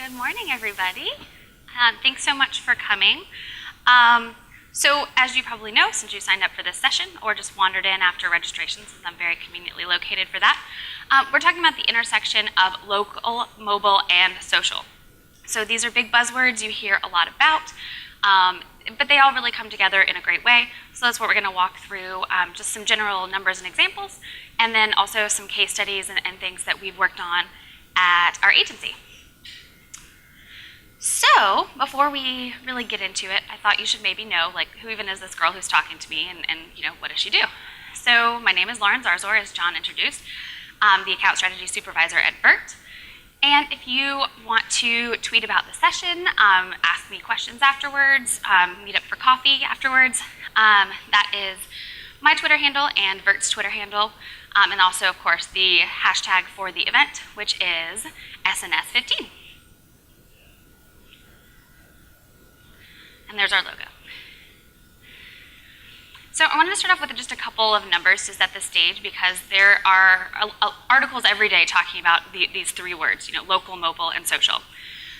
Good morning, everybody. Thanks so much for coming. So as you probably know, since you signed up for this session or just wandered in after registration, since I'm very conveniently located for that, we're talking about the intersection of local, mobile, and social. So these are big buzzwords you hear a lot about, but they all really come together in a great way. So that's what we're going to walk through, just some general numbers and examples, and then also some case studies and things that we've worked on at our agency. So, before we really get into it, I thought you should maybe know, like, who even is this girl who's talking to me, and you know, what does she do? So, my name is Zarzour, as John introduced, the Account Strategy Supervisor at Vert. And if you want to tweet about the session, ask me questions afterwards, meet up for coffee afterwards, that is my Twitter handle and Vert's Twitter handle, and also, of course, the hashtag for the event, which is SNS15. And there's our logo. So I wanted to start off with just a couple of numbers to set the stage, because there are articles every day talking about these three words, you know, local, mobile, and social.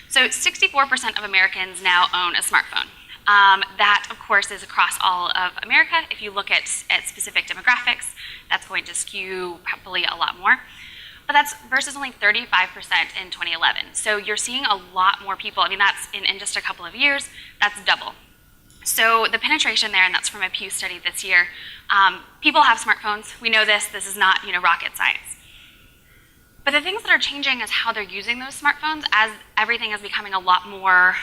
So 64% of Americans now own a smartphone. That, of course, is across all of America. If you look at specific demographics, that's going to skew probably a lot more. But that's versus only 35% in 2011. So you're seeing a lot more people. I mean, that's in just a couple of years, that's double. So the penetration there, and that's from a Pew study this year, people have smartphones. We know this is not, you know, rocket science. But the things that are changing is how they're using those smartphones, as everything is becoming a lot more,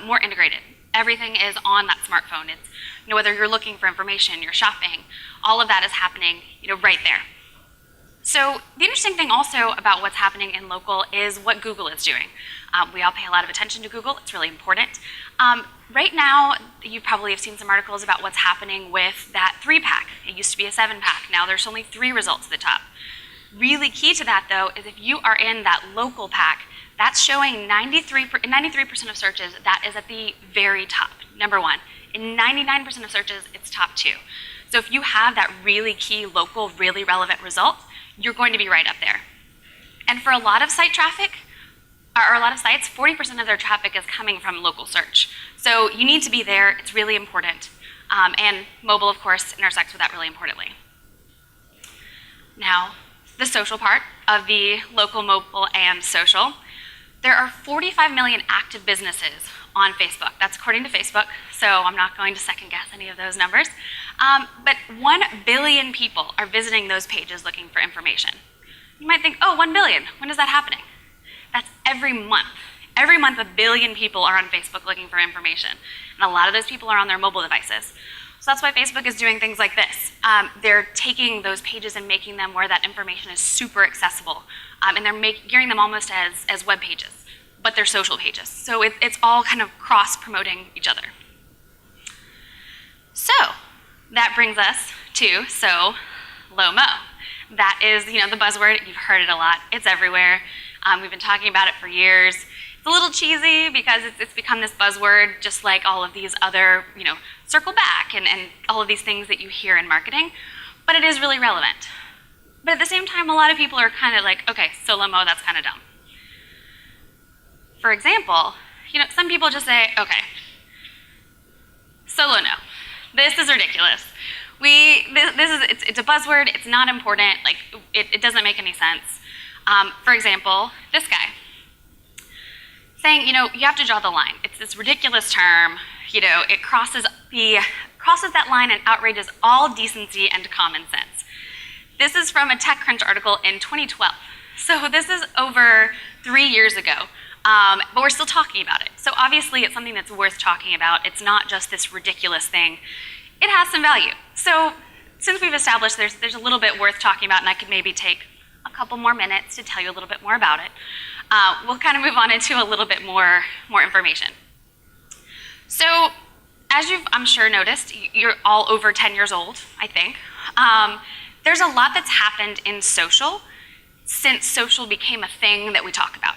more integrated. Everything is on that smartphone. It's, you know, whether you're looking for information, you're shopping, all of that is happening, you know, right there. So the interesting thing also about what's happening in local is what Google is doing. We all pay a lot of attention to Google. It's really important. Right now, you probably have seen some articles about what's happening with that 3-pack. It used to be a 7-pack. Now there's only 3 results at the top. Really key to that, though, is if you are in that local pack, that's showing 93% of searches, that is at the very top, number 1. In 99% of searches, it's top 2. So if you have that really key local, really relevant result, you're going to be right up there. And for a lot of site traffic, or a lot of sites, 40% of their traffic is coming from local search. So you need to be there, it's really important. And mobile, of course, intersects with that really importantly. Now, the social part of the local, mobile, and social. There are 45 million active businesses on Facebook. That's according to Facebook, so I'm not going to second guess any of those numbers. But 1 billion people are visiting those pages looking for information. You might think, oh, 1 billion, when is that happening? That's every month. Every month, 1 billion people are on Facebook looking for information. And a lot of those people are on their mobile devices. So that's why Facebook is doing things like this. They're taking those pages and making them where that information is super accessible. And they're gearing them almost as web pages, but they're social pages. So it's all kind of cross-promoting each other. So that brings us to low-mo. That is, you know, the buzzword. You've heard it a lot. It's everywhere. We've been talking about it for years. It's a little cheesy because it's become this buzzword, just like all of these other, you know, circle back and all of these things that you hear in marketing, but it is really relevant. But at the same time, a lot of people are kind of like, okay, low-mo, that's kind of dumb. For example, you know, some people just say, okay, solo no. This is ridiculous. It's a buzzword, it's not important, like, it doesn't make any sense. For example, this guy, saying, you know, you have to draw the line. It's this ridiculous term, you know, it crosses that line and outrages all decency and common sense. This is from a TechCrunch article in 2012. So this is over 3 years ago, but we're still talking about it. So obviously it's something that's worth talking about. It's not just this ridiculous thing. It has some value. So since we've established there's a little bit worth talking about, and I could maybe take a couple more minutes to tell you a little bit more about it, we'll kind of move on into a little bit more information. So as you've, I'm sure, noticed, you're all over 10 years old, I think. There's a lot that's happened in social since social became a thing that we talk about.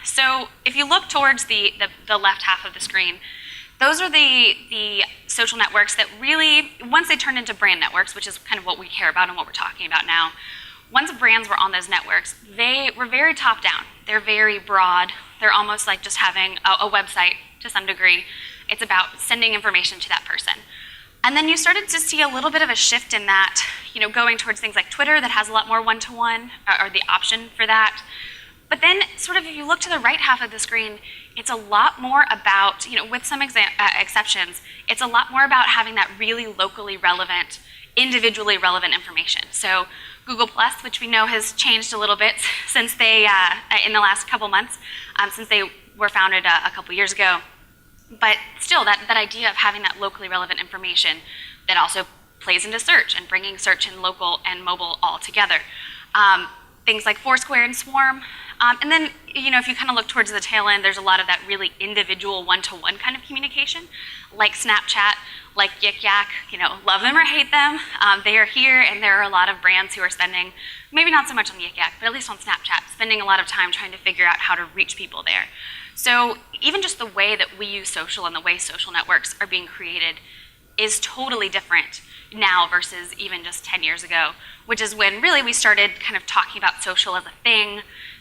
So if you look towards the left half of the screen, those are the social networks that really, once they turned into brand networks, which is kind of what we care about and what we're talking about now, once brands were on those networks, they were very top down. They're very broad, They're almost like just having a website to some degree. It's about sending information to that person. And then you started to see a little bit of a shift in that, going towards things like Twitter that has a lot more one-to-one, or the option for that. But then sort of if you look to the right half of the screen, it's a lot more about, with some exceptions, it's a lot more about having that really locally relevant, individually relevant information. So Google Plus, which we know has changed a little bit since they, in the last couple months, since they were founded a couple years ago. But still, that idea of having that locally relevant information that also plays into search and bringing search and local and mobile all together. Things like Foursquare and Swarm. And then, if you kind of look towards the tail end, there's a lot of that really individual one-to-one kind of communication, like Snapchat, like Yik Yak, love them or hate them. They are here, and there are a lot of brands who are spending, maybe not so much on Yik Yak, but at least on Snapchat, spending a lot of time trying to figure out how to reach people there. So even just the way that we use social and the way social networks are being created is totally different now versus even just 10 years ago, which is when really we started kind of talking about social as a thing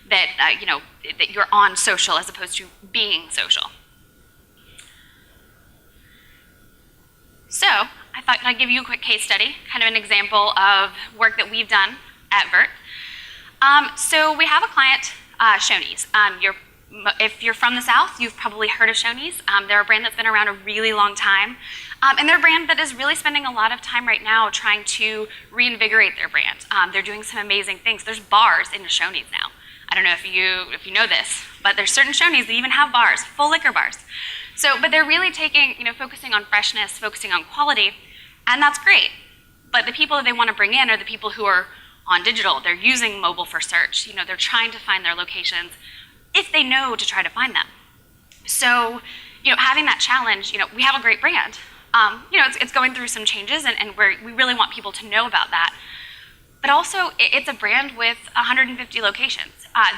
that, that you're on social as opposed to being social. So I thought I'd give you a quick case study, kind of an example of work that we've done at Vert. So we have a client, Shoney's. If you're from the South, you've probably heard of Shoney's. They're a brand that's been around a really long time. And they're a brand that is really spending a lot of time right now trying to reinvigorate their brand. They're doing some amazing things. There's bars in Shoney's now. I don't know if you know this, but there's certain Shoney's that even have bars, full liquor bars. But they're really taking, focusing on freshness, focusing on quality, and that's great. But the people that they want to bring in are the people who are on digital. They're using mobile for search. They're trying to find their locations if they know to try to find them. So, having that challenge, we have a great brand. It's going through some changes, and we really want people to know about that. But also, it's a brand with 150 locations.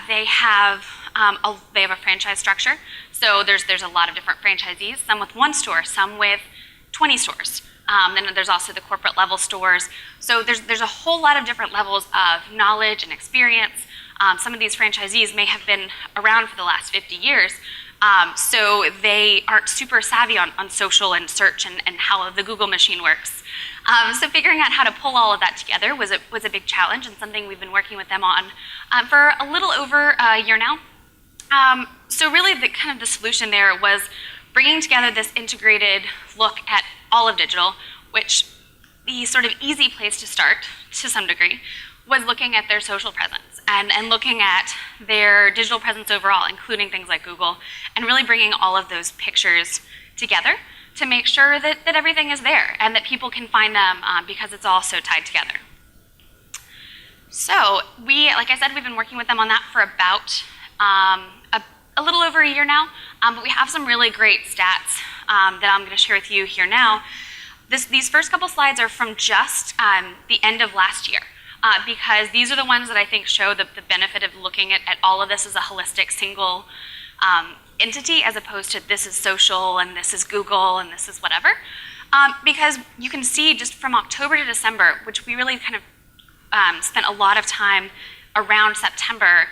They have a franchise structure. So there's a lot of different franchisees, some with one store, some with 20 stores. Then there's also the corporate level stores. So there's a whole lot of different levels of knowledge and experience. Some of these franchisees may have been around for the last 50 years, so they aren't super savvy on social and search and how the Google machine works. So figuring out how to pull all of that together was a big challenge, and something we've been working with them on for a little over a year now. So really the solution there was bringing together this integrated look at all of digital, which the sort of easy place to start, to some degree, was looking at their social presence and looking at their digital presence overall, including things like Google, and really bringing all of those pictures together to make sure that everything is there and that people can find them because it's all so tied together. So like I said, we've been working with them on that for about a little over a year now, but we have some really great stats that I'm going to share with you here now. These first couple slides are from just the end of last year. Because these are the ones that I think show the benefit of looking at all of this as a holistic single entity, as opposed to this is social and this is Google and this is whatever. Because you can see just from October to December, which we really kind of spent a lot of time around September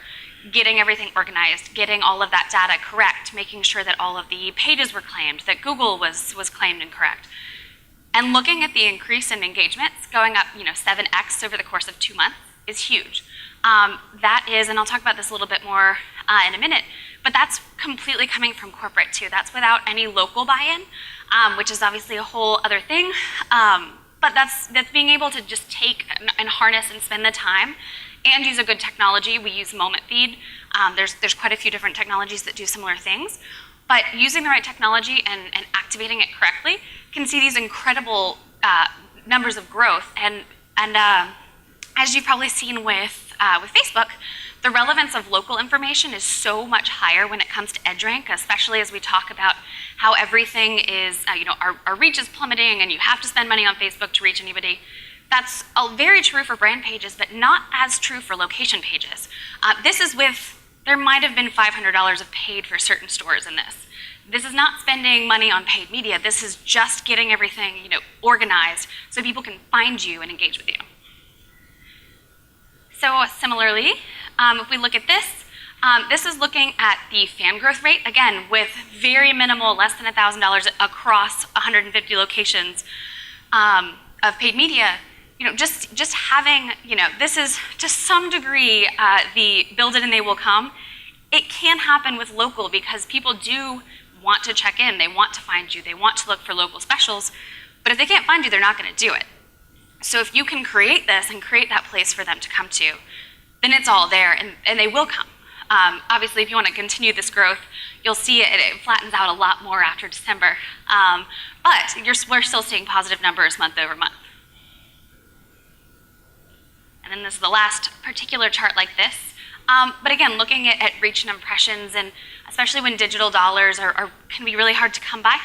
getting everything organized, getting all of that data correct, making sure that all of the pages were claimed, that Google was claimed and correct. And looking at the increase in engagements, going up 7x over the course of 2 months is huge. That is, and I'll talk about this a little bit more in a minute, but that's completely coming from corporate too. That's without any local buy-in, which is obviously a whole other thing. But that's being able to just take and harness and spend the time and use a good technology. We use Moment Feed. There's quite a few different technologies that do similar things. But using the right technology and activating it correctly can see these incredible numbers of growth. And as you've probably seen with Facebook, the relevance of local information is so much higher when it comes to EdgeRank, especially as we talk about how everything is, our reach is plummeting and you have to spend money on Facebook to reach anybody. That's very true for brand pages, but not as true for location pages. This is there might have been $500 of paid for certain stores in this. This is not spending money on paid media. This is just getting everything, organized so people can find you and engage with you. So similarly, if we look at this, This is looking at the fan growth rate, again, with very minimal, less than $1,000 across 150 locations of paid media. Just having, this is to some degree the build it and they will come. It can happen with local because people do want to check in, they want to find you, they want to look for local specials, but if they can't find you, they're not going to do it. So if you can create this and create that place for them to come to, then it's all there and they will come. Obviously, if you want to continue this growth, you'll see it flattens out a lot more after December, but we're still seeing positive numbers month over month. And then this is the last particular chart like this. But again, looking at reach and impressions, and especially when digital dollars can be really hard to come by,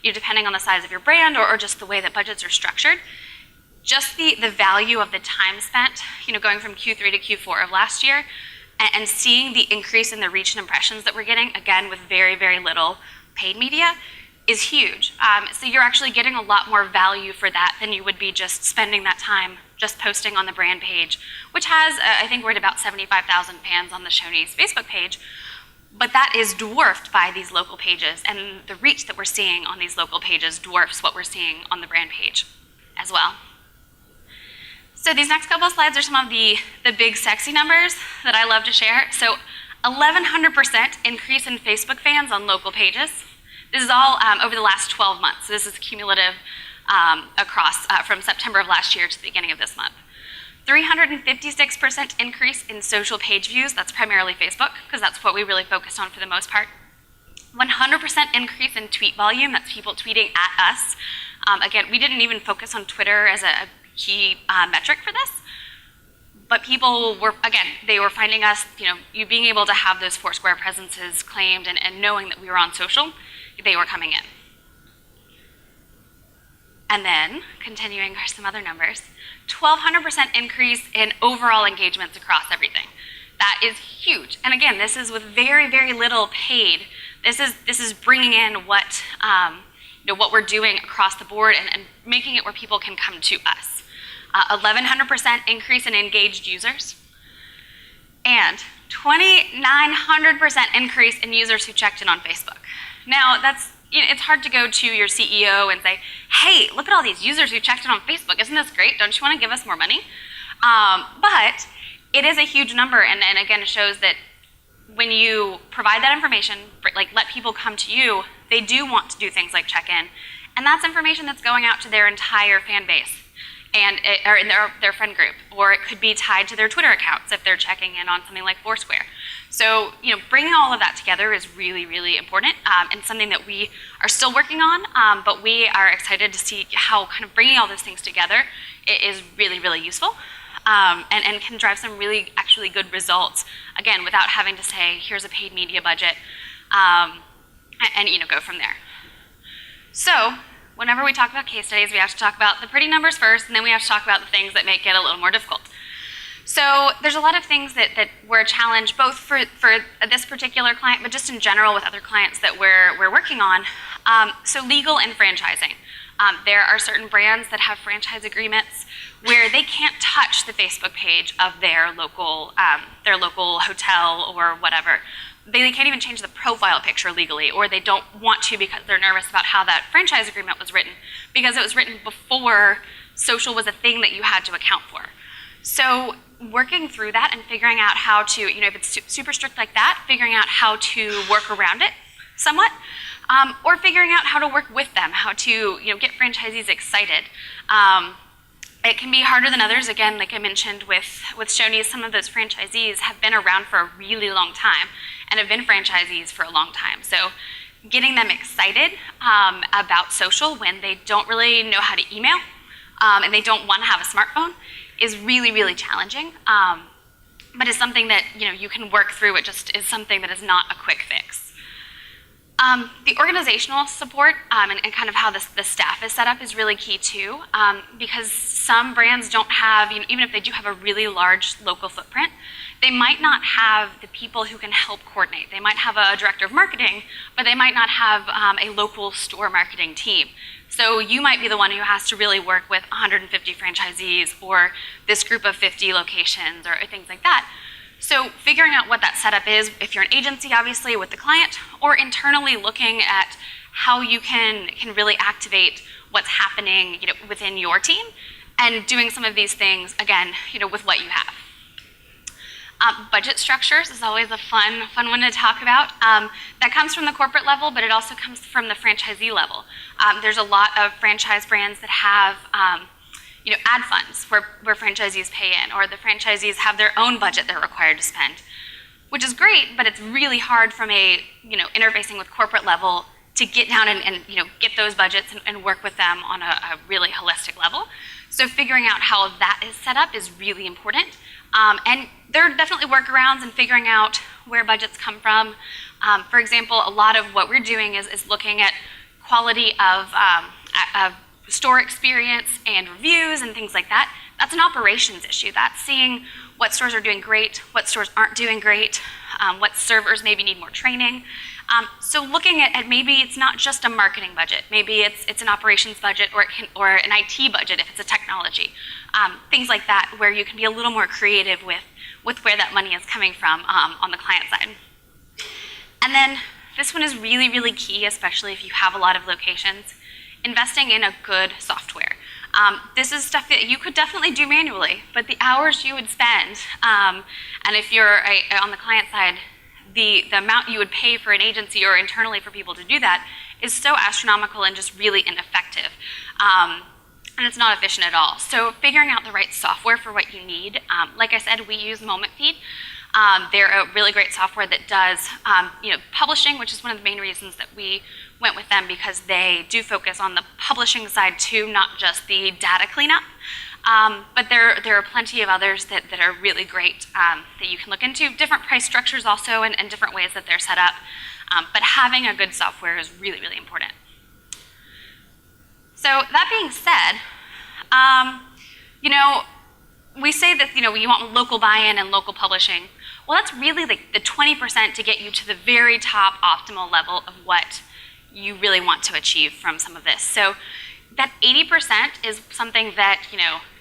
depending on the size of your brand or just the way that budgets are structured. Just the value of the time spent, going from Q3 to Q4 of last year, and seeing the increase in the reach and impressions that we're getting, again, with very, very little paid media, is huge. So you're actually getting a lot more value for that than you would be just spending that time just posting on the brand page, which has, I think we're at about 75,000 fans on the Shoney's Facebook page, but that is dwarfed by these local pages, and the reach that we're seeing on these local pages dwarfs what we're seeing on the brand page as well. So these next couple of slides are some of the big sexy numbers that I love to share. So 1,100% increase in Facebook fans on local pages. This is all over the last 12 months. So this is cumulative across from September of last year to the beginning of this month. 356% increase in social page views. That's primarily Facebook, because that's what we really focused on for the most part. 100% increase in tweet volume. That's people tweeting at us. Again, we didn't even focus on Twitter as a key metric for this, but people were, again, they were finding us, you being able to have those Foursquare presences claimed and knowing that we were on social, they were coming in. And then, continuing some other numbers, 1,200% increase in overall engagements across everything. That is huge. And again, this is with very, very little paid. This is bringing in what we're doing across the board and making it where people can come to us. 1,100% increase in engaged users, and 2,900% increase in users who checked in on Facebook. Now, it's hard to go to your CEO and say, hey, look at all these users who checked in on Facebook. Isn't this great? Don't you want to give us more money? But it is a huge number, and again, it shows that when you provide that information, like let people come to you, they do want to do things like check in. And that's information that's going out to their entire fan base or in their friend group, or it could be tied to their Twitter accounts if they're checking in on something like Foursquare. So, bringing all of that together is really, really important, and something that we are still working on, but we are excited to see how kind of bringing all those things together is really, really useful, and can drive some really actually good results, again, without having to say, here's a paid media budget, and go from there. So, whenever we talk about case studies, we have to talk about the pretty numbers first, and then we have to talk about the things that make it a little more difficult. So there's a lot of things that were a challenge, both for this particular client, but just in general with other clients that we're working on. So legal and franchising. There are certain brands that have franchise agreements where they can't touch the Facebook page of their local hotel or whatever. They can't even change the profile picture legally, or they don't want to because they're nervous about how that franchise agreement was written, because it was written before social was a thing that you had to account for. So working through that and figuring out how to, if it's super strict like that, figuring out how to work around it somewhat, or figuring out how to work with them, how to get franchisees excited. It can be harder than others. Again, like I mentioned with Shoney's, some of those franchisees have been around for a really long time and have been franchisees for a long time. So getting them excited about social when they don't really know how to email and they don't want to have a smartphone is really, really challenging. But it's something that you can work through. It just is something that is not a quick fix. The organizational support and kind of how the staff is set up is really key too, because some brands don't have, even if they do have a really large local footprint, they might not have the people who can help coordinate. They might have a director of marketing, but they might not have a local store marketing team. So you might be the one who has to really work with 150 franchisees or this group of 50 locations or things like that. So figuring out what that setup is, if you're an agency, obviously, with the client, or internally looking at how you can really activate what's happening, within your team, and doing some of these things, again, with what you have. Budget structures is always a fun one to talk about. That comes from the corporate level, but it also comes from the franchisee level. There's a lot of franchise brands that have ad funds where franchisees pay in, or the franchisees have their own budget they're required to spend, which is great, but it's really hard from a interfacing with corporate level to get down and get those budgets and work with them on a really holistic level. So figuring out how that is set up is really important. And there are definitely workarounds in figuring out where budgets come from. For example, a lot of what we're doing is looking at quality of store experience and reviews and things like that. That's an operations issue. That's seeing what stores are doing great, what stores aren't doing great, what servers maybe need more training. So looking at maybe it's not just a marketing budget, maybe it's an operations budget or an IT budget if it's a technology. Things like that, where you can be a little more creative with where that money is coming from on the client side. And then this one is really, really key, especially if you have a lot of locations, investing in a good software. This is stuff that you could definitely do manually, but the hours you would spend, and if you're on the client side, the amount you would pay for an agency or internally for people to do that is so astronomical and just really ineffective. And it's not efficient at all. So figuring out the right software for what you need. Like I said, we use MomentFeed. They're a really great software that does publishing, which is one of the main reasons that we went with them, because they do focus on the publishing side too, not just the data cleanup. But there are plenty of others that are really great that you can look into. Different price structures also, and different ways that they're set up. But having a good software is really, really important. So that being said, we say that you want local buy-in and local publishing. Well, that's really like the 20% to get you to the very top optimal level of what you really want to achieve from some of this. So that 80% is something that,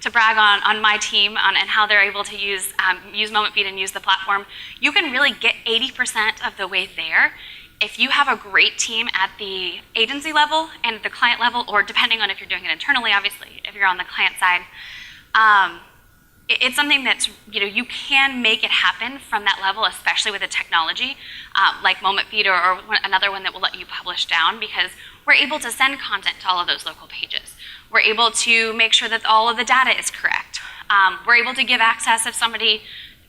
to brag on my team and how they're able to use MomentFeed and use the platform, you can really get 80% of the way there if you have a great team at the agency level and the client level, or depending on if you're doing it internally, obviously, if you're on the client side. It's something that's, you can make it happen from that level, especially with a technology like MomentFeed or another one that will let you publish down, because we're able to send content to all of those local pages. We're able to make sure that all of the data is correct. We're able to give access if somebody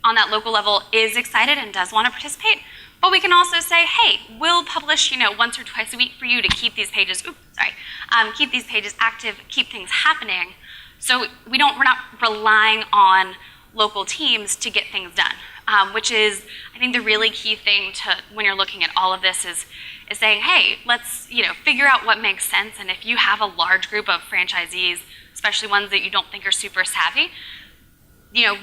on that local level is excited and does want to participate. But we can also say, hey, we'll publish, once or twice a week for you to keep these pages, keep these pages active, keep things happening. So we're not relying on local teams to get things done, which is, I think, the really key thing to when you're looking at all of this is saying, hey, let's figure out what makes sense. And if you have a large group of franchisees, especially ones that you don't think are super savvy,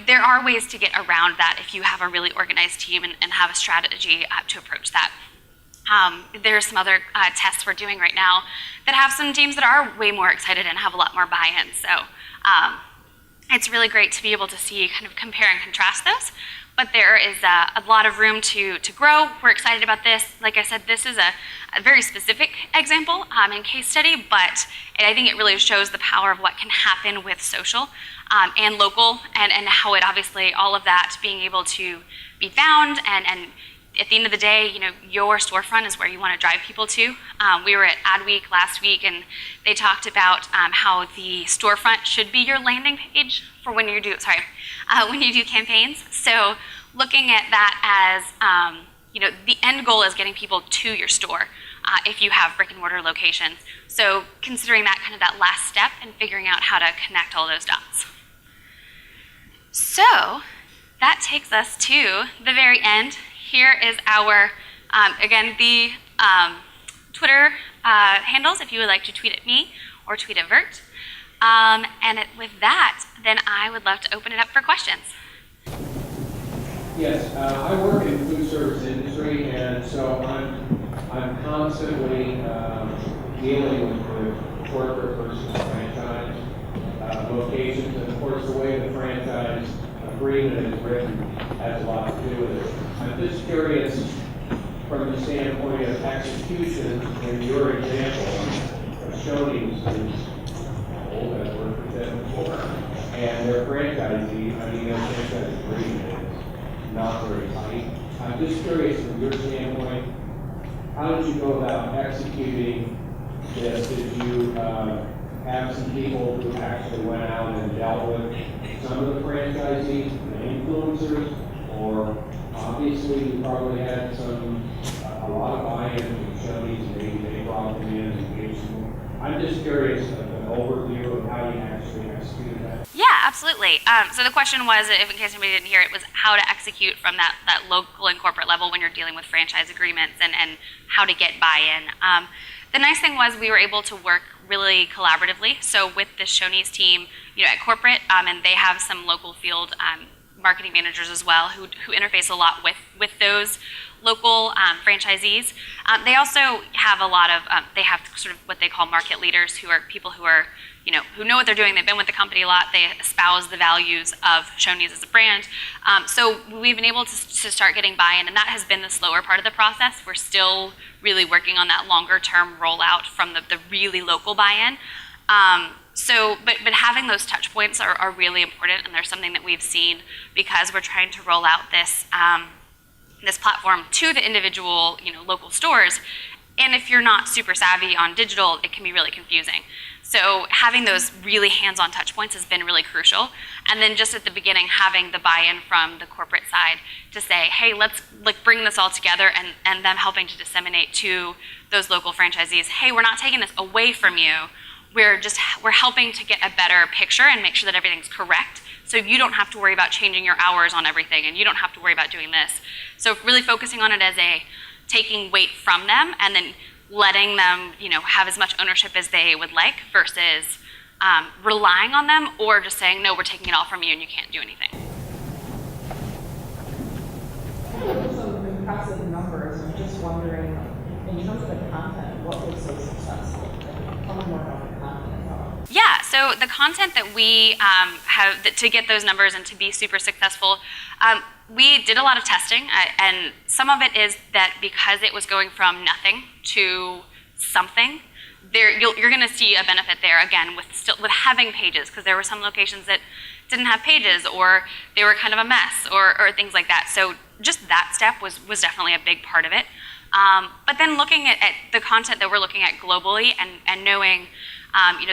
there are ways to get around that if you have a really organized team and have a strategy to approach that. There are some other tests we're doing right now that have some teams that are way more excited and have a lot more buy-in. So it's really great to be able to see, kind of compare and contrast those. But there is a lot of room to grow. We're excited about this. Like I said, this is a very specific example and case study, but I think it really shows the power of what can happen with social and local, and how it obviously, all of that being able to be found, and at the end of the day, your storefront is where you want to drive people to. We were at Adweek last week, and they talked about how the storefront should be your landing page for when you do campaigns. So looking at that as, the end goal is getting people to your store if you have brick and mortar locations. So considering that kind of that last step and figuring out how to connect all those dots. So that takes us to the very end. Here is our, again, the Twitter handles if you would like to tweet at me or tweet at Vert. With that, then I would love to open it up for questions. Yes, I work in the food service industry, and so I'm constantly dealing with the corporate versus franchise locations, and of course the way the franchise agreement is written has a lot to do with it. I'm just curious from the standpoint of execution, in your example, Shoney's is old, I've worked with them before, and their franchisee, I mean, their franchise agreement is not very tight. I'm just curious from your standpoint, how did you go about executing this? Did you have some people who actually went out and dealt with some of the franchisees, the influencers, or obviously you probably had a lot of buy-in from Shoney's, maybe they brought them in and gave some more. I'm just curious of an overview of how you actually executed that. Yeah, absolutely. So the question was, if in case anybody didn't hear it, was how to execute from that local and corporate level when you're dealing with franchise agreements and how to get buy-in. The nice thing was we were able to work really collaboratively. So with the Shoney's team, at corporate, and they have some local field marketing managers as well who interface a lot with those local franchisees. They also have a lot of, they have sort of what they call market leaders, who are people who are, who know what they're doing. They've been with the company a lot. They espouse the values of Shoney's as a brand. So we've been able to start getting buy-in, and that has been the slower part of the process. We're still really working on that longer term rollout from the really local buy-in. But having those touch points are really important, and they're something that we've seen because we're trying to roll out this this platform to the individual, local stores. And if you're not super savvy on digital, it can be really confusing. So having those really hands-on touch points has been really crucial. And then just at the beginning, having the buy-in from the corporate side to say, hey, let's bring this all together, and them helping to disseminate to those local franchisees, hey, we're not taking this away from you. We're helping to get a better picture and make sure that everything's correct. So you don't have to worry about changing your hours on everything, and you don't have to worry about doing this. So really focusing on it as taking weight from them and then letting them, have as much ownership as they would like versus relying on them or just saying, no, we're taking it all from you and you can't do anything. Those are impressive numbers. I'm just wondering, in terms of the content, what was so successful? Tell me more about the content. Yeah, so the content that we have to get those numbers and to be super successful, we did a lot of testing, and some of it is that because it was going from nothing to something, you're going to see a benefit there again with having pages, because there were some locations that didn't have pages, or they were kind of a mess, or things like that. So just that step was definitely a big part of it. But then looking at the content that we're looking at globally and knowing,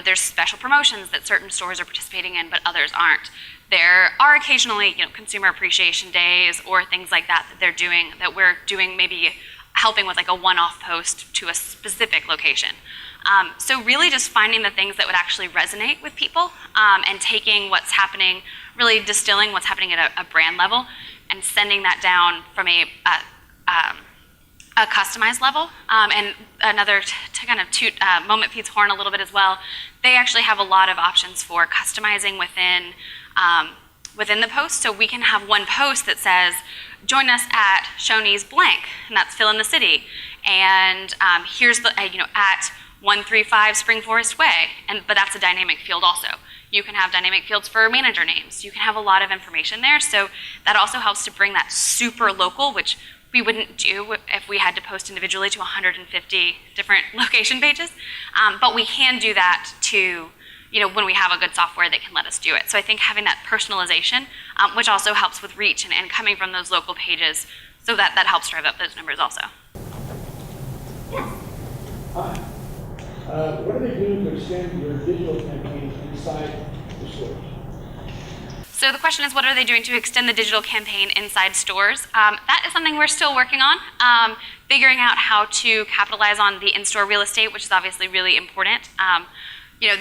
there's special promotions that certain stores are participating in, but others aren't. There are occasionally, consumer appreciation days or things like that they're doing, that we're doing, maybe helping with like a one-off post to a specific location. So really just finding the things that would actually resonate with people, and taking what's happening, really distilling what's happening at a brand level and sending that down from a customized level. And another, to kind of toot Moment Pete's horn a little bit as well, they actually have a lot of options for customizing within the post. So we can have one post that says, join us at Shoney's blank, and that's fill in the city. And here's the, at 135 Spring Forest Way, but that's a dynamic field also. You can have dynamic fields for manager names. You can have a lot of information there. So that also helps to bring that super local, which we wouldn't do if we had to post individually to 150 different location pages. But we can do that to, when we have a good software that can let us do it. So I think having that personalization, which also helps with reach and coming from those local pages, so that helps drive up those numbers also. Hi. What are they doing to extend your digital campaigns inside the stores? So the question is, what are they doing to extend the digital campaign inside stores? That is something we're still working on, figuring out how to capitalize on the in-store real estate, which is obviously really important.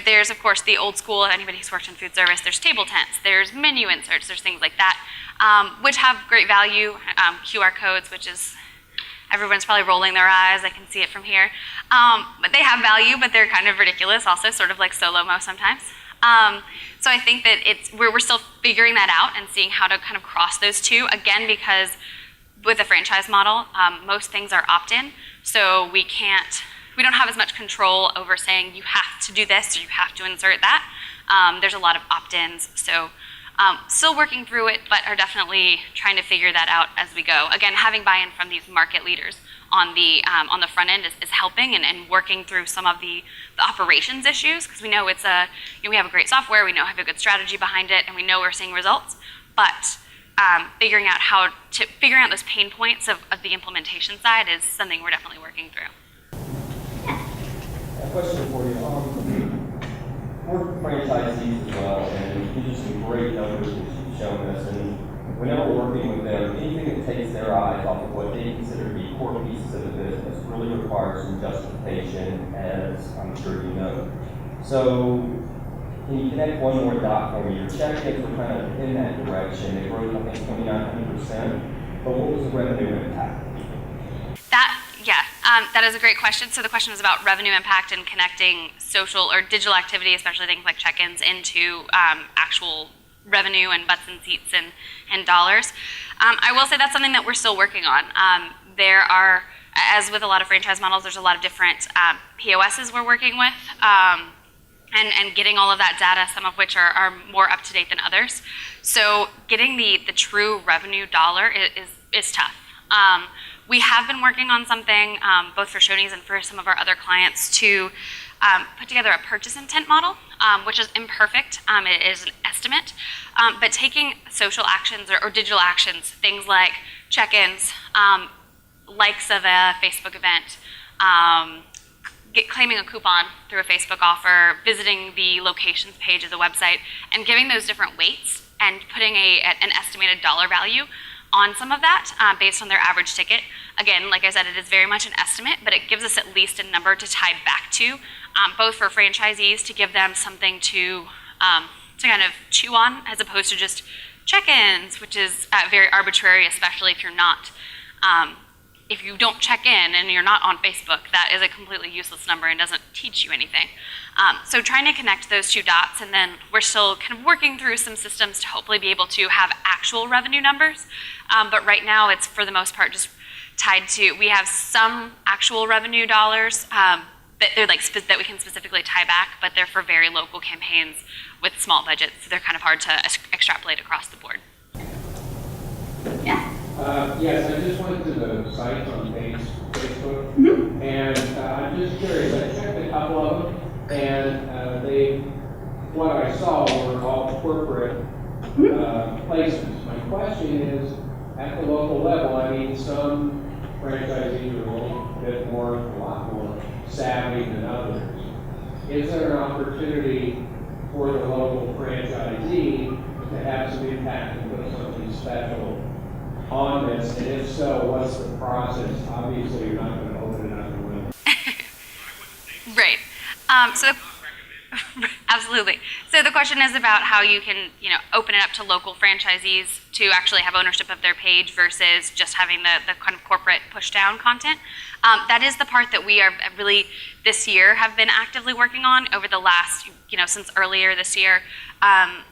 There's, of course, the old school, anybody who's worked in food service, there's table tents, there's menu inserts, there's things like that, which have great value, QR codes, which is, everyone's probably rolling their eyes, I can see it from here. But they have value, but they're kind of ridiculous also, sort of like Solo-Mo sometimes. So I think that we're still figuring that out and seeing how to kind of cross those two, again, because with a franchise model, most things are opt-in, so we don't have as much control over saying you have to do this or you have to insert that. There's a lot of opt-ins, so Still working through it, but are definitely trying to figure that out as we go. Again, having buy-in from these market leaders on the front end is helping, and working through some of the operations issues, because we know it's we have a great software, we know have a good strategy behind it, and we know we're seeing results, but figuring out those pain points of the implementation side is something we're definitely working through. A question for you. We're franchisees as well, and these are some great numbers that you've shown us. And whenever we're working with them, anything that takes their eyes off of what they consider to be core pieces of the business really requires some justification, as I'm sure you know. So, can you connect one more dot for me? Your check-ins were kind of in that direction. They rose, I think, 2,900%. But what was the revenue impact? That is a great question. So the question was about revenue impact and connecting social or digital activity, especially things like check-ins, into actual revenue and butts and seats and dollars. I will say that's something that we're still working on. There are, as with a lot of franchise models, there's a lot of different POSs we're working with, and getting all of that data, some of which are more up to date than others. So getting the true revenue dollar is tough. We have been working on something, both for Shoney's and for some of our other clients, to put together a purchase intent model, which is imperfect. It is an estimate, but taking social actions or digital actions, things like check-ins, likes of a Facebook event, claiming a coupon through a Facebook offer, visiting the locations page of the website, and giving those different weights and putting an estimated dollar value on some of that based on their average ticket. Again, like I said, it is very much an estimate, but it gives us at least a number to tie back to, both for franchisees to give them something to kind of chew on, as opposed to just check-ins, which is very arbitrary, especially if you're not, if you don't check in and you're not on Facebook. That is a completely useless number and doesn't teach you anything. So trying to connect those two dots, and then we're still kind of working through some systems to hopefully be able to have actual revenue numbers. But right now it's for the most part just tied to, we have some actual revenue dollars that they're like that we can specifically tie back, but they're for very local campaigns with small budgets, so they're kind of hard to extrapolate across the board. Yeah. Yes, I just went to the sites on Facebook, and I'm just curious. I checked a couple of them, and what I saw were all corporate placements. My question is, at the local level, I mean, some franchisees are a lot more savvy than others. Is there an opportunity for the local franchisee to have some impact and put something special on this? And if so, what's the process? Obviously, you're not going to open it up to women. Right. Absolutely. So the question is about how you can, open it up to local franchisees to actually have ownership of their page versus just having the kind of corporate push-down content. That is the part that we are really this year have been actively working on over the last, since earlier this year. And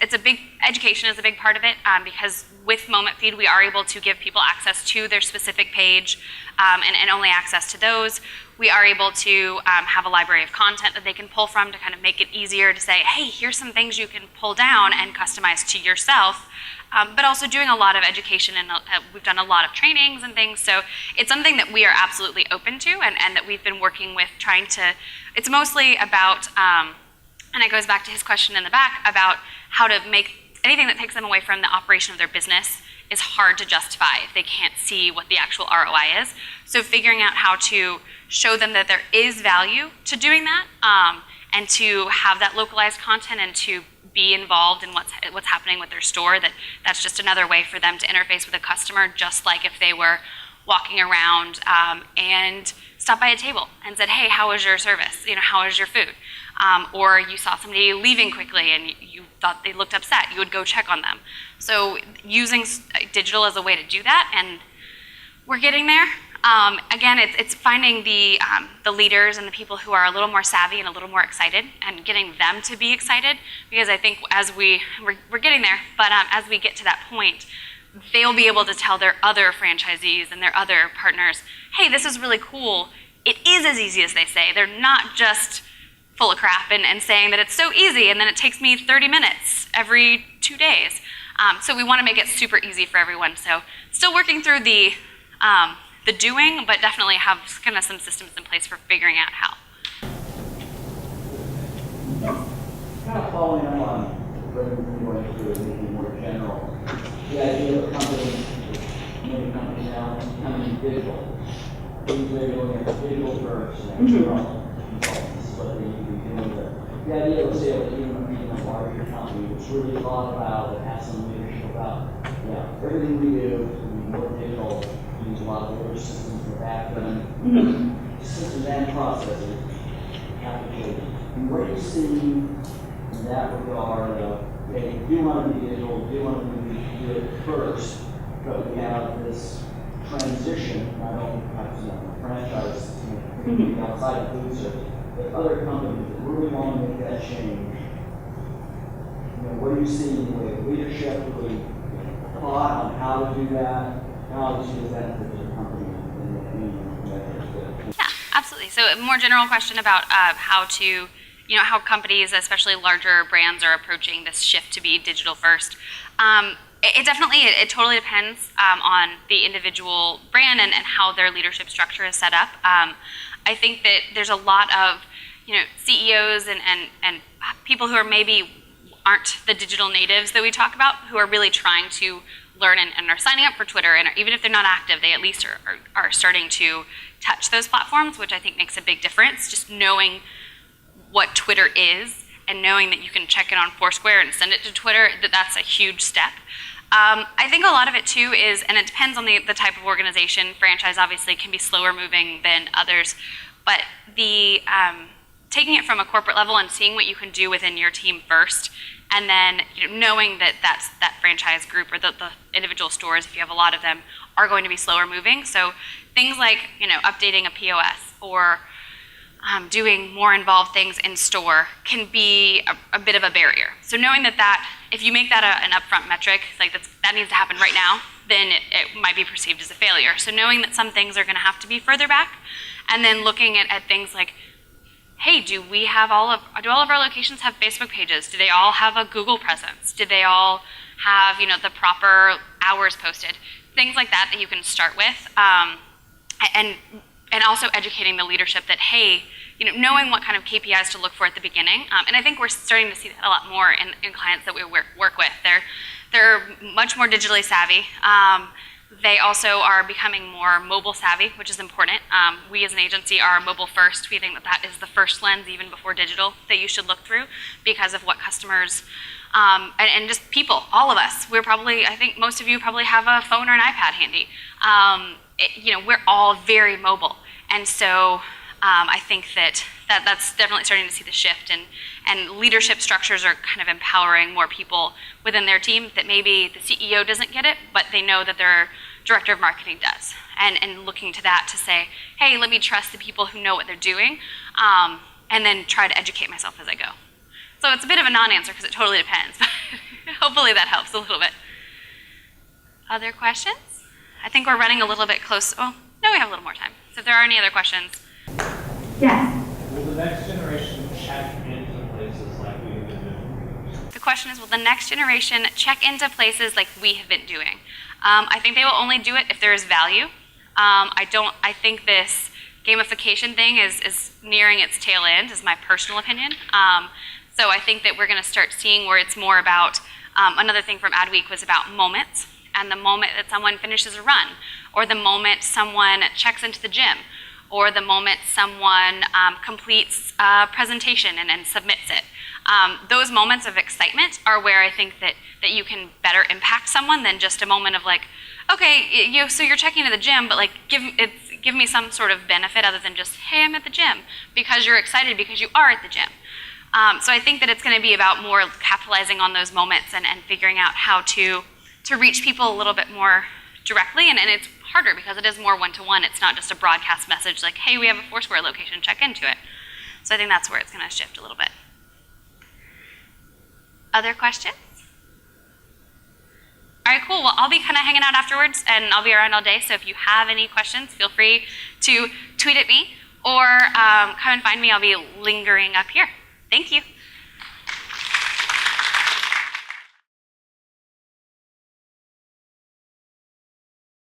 it's a big, education is a big part of it, because with Moment Feed, we are able to give people access to their specific page, and only access to those. We are able to have a library of content that they can pull from to kind of make it easier to say, hey, here's some things you can pull down and customize to yourself. But also doing a lot of education, and we've done a lot of trainings and things, so it's something that we are absolutely open to, and that we've been working with trying to, it's mostly about, and it goes back to his question in the back about how to make anything that takes them away from the operation of their business is hard to justify if they can't see what the actual ROI is. So figuring out how to show them that there is value to doing that, and to have that localized content and to be involved in what's happening with their store, that's just another way for them to interface with a customer, just like if they were walking around and stopped by a table and said, hey, how was your service? How was your food? Or you saw somebody leaving quickly and you thought they looked upset, you would go check on them. So using digital as a way to do that, and we're getting there. Again, it's finding the leaders and the people who are a little more savvy and a little more excited, and getting them to be excited, because I think as we're getting there, but as we get to that point, they'll be able to tell their other franchisees and their other partners, hey, this is really cool. It is as easy as they say. They're not just full of crap and saying that it's so easy, and then it takes me 30 minutes every 2 days. So we want to make it super easy for everyone. So still working through the doing, but definitely have kind of some systems in place for figuring out how. Kind of following up on what you went through and making more general, the idea of a company, many companies now becoming digital. Things they're looking at digital first and external consultants, what they need to be doing. The idea of, say, even a larger company, which really thought about and has some leadership about, everything we do to be more digital, use a lot of older systems for background, systems and processes, applications. And what do you see in that regard of, okay, we do want to be digital, we do want to do it first, but we have this transition, not only perhaps franchise outside of food service, but other companies that really want to make that change. What do you see in the way of leadership, really thought on how to do that, and obviously the benefit to the company and the community. Yeah, absolutely. So a more general question about how to, how companies, especially larger brands, are approaching this shift to be digital first. It totally depends on the individual brand and how their leadership structure is set up. I think that there's a lot of, CEOs and people who are maybe aren't the digital natives that we talk about, who are really trying to learn and are signing up for Twitter, and even if they're not active, they at least are starting to touch those platforms, which I think makes a big difference. Just knowing what Twitter is and knowing that you can check it on Foursquare and send it to Twitter, that's a huge step. I think a lot of it too is, and it depends on the type of organization. Franchise obviously can be slower moving than others, but the taking it from a corporate level and seeing what you can do within your team first, and then knowing that that franchise group or the individual stores, if you have a lot of them, are going to be slower moving. So things like updating a POS or doing more involved things in store can be a bit of a barrier. So knowing that if you make that an upfront metric, like that needs to happen right now, then it might be perceived as a failure. So knowing that some things are going to have to be further back, and then looking at things like, hey, do all of our locations have Facebook pages? Do they all have a Google presence? Do they all have the proper hours posted? Things like that you can start with, and also educating the leadership that, hey, knowing what kind of KPIs to look for at the beginning. And I think we're starting to see that a lot more in clients that we work with. They're much more digitally savvy. They also are becoming more mobile savvy, which is important. We as an agency are mobile first. We think that is the first lens, even before digital, that you should look through because of what customers and just people, all of us. I think most of you probably have a phone or an iPad handy. We're all very mobile. And so I think that's definitely starting to see the shift, and leadership structures are kind of empowering more people within their team that maybe the CEO doesn't get it, but they know that their director of marketing does, and looking to that to say, hey, let me trust the people who know what they're doing, and then try to educate myself as I go. So it's a bit of a non-answer because it totally depends, but hopefully that helps a little bit. Other questions? I think we're running a little bit close. Oh, no, we have a little more time. So if there are any other questions. Yes. Will the next generation check into places like we've been doing? The question is, will the next generation check into places like we have been doing? I think they will only do it if there is value. I think this gamification thing is nearing its tail end, is my personal opinion. So I think that we're going to start seeing where it's more about, another thing from Adweek was about moments, and the moment that someone finishes a run, or the moment someone checks into the gym, or the moment someone completes a presentation and submits it. Those moments of excitement are where I think that you can better impact someone than just a moment of like, okay, so you're checking into the gym, but like give me some sort of benefit other than just, hey, I'm at the gym, because you're excited because you are at the gym. So I think that it's going to be about more capitalizing on those moments and figuring out how to reach people a little bit more directly, and it's harder because it is more one-to-one. It's not just a broadcast message like, hey, we have a Foursquare location, check into it. So I think that's where it's going to shift a little bit. Other questions? All right, cool. Well, I'll be kind of hanging out afterwards, and I'll be around all day, so if you have any questions, feel free to tweet at me or come and find me. I'll be lingering up here. Thank you.